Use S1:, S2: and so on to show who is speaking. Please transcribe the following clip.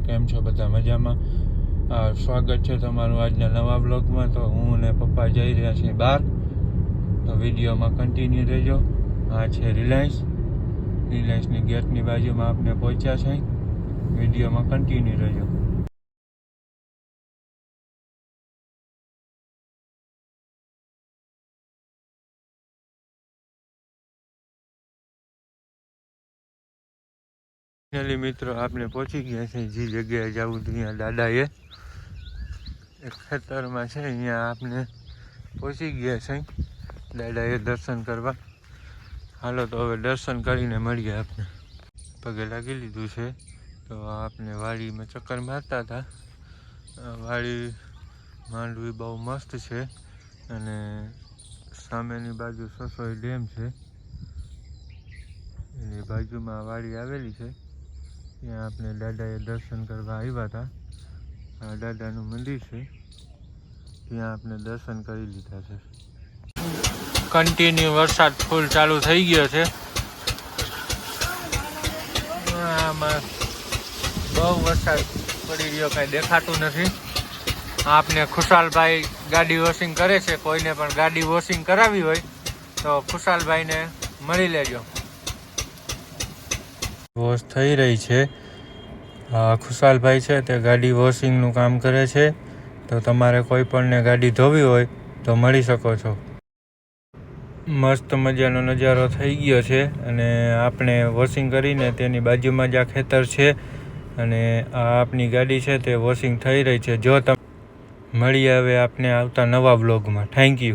S1: કેમ છો બધા મજામાં? સ્વાગત છે તમારું આજના નવા બ્લોગમાં. તો હું અને પપ્પા જઈ રહ્યા છીએ બહાર, તો વિડીયોમાં કન્ટિન્યુ રહેજો. આ છે રિલાયન્સની ગેટની બાજુમાં આપણે પહોંચ્યા છે. વિડીયોમાં કન્ટિન્યુ રહેજો. ફાઇનલી મિત્રો આપણે પહોંચી ગયા છે જે જગ્યાએ જવું ત્યાં દાદાએ એક ખેતરમાં છે, અહીંયા આપણે પહોંચી ગયા છે દાદાએ દર્શન કરવા. હાલો તો હવે દર્શન કરીને મળીએ. આપણે પગે લાગી લીધું છે, તો આપણે વાડીમાં ચક્કર મારતા હતા. વાડી માંડવી બહુ મસ્ત છે અને સામેની બાજુ સસોઈ ડેમ છે, એની બાજુમાં વાડી આવેલી છે. ત્યાં આપણે દાદાએ દર્શન કરવા આવ્યા હતા. આ દાદાનું મંદિર છે, ત્યાં આપણે દર્શન કરી લીધા છે. કન્ટિન્યુ વરસાદ ફૂલ ચાલુ થઈ ગયો છે. આમાં બહુ વરસાદ પડી રહ્યો, કાંઈ દેખાતું નથી. આપને ખુશાલભાઈ ગાડી વોશિંગ કરે છે, કોઈને પણ ગાડી વોશિંગ કરાવી હોય તો ખુશાલભાઈને મળી લેજો. વોશ થઈ રહી છે. ખુશાલભાઈ છે તે ગાડી વોશિંગનું કામ કરે છે, તો તમારે કોઈ પણને ગાડી ધોવી હોય તો મળી શકો છો. મસ્ત મજાનો નજારો થઈ ગયો છે અને આપણે વોશિંગ કરીને તેની બાજુમાં જ આ ખેતર છે અને આ આપની ગાડી છે તે વોશિંગ થઈ રહી છે. જો તમે મળીએ હવે આપને આવતા નવા બ્લોગમાં. Thank you.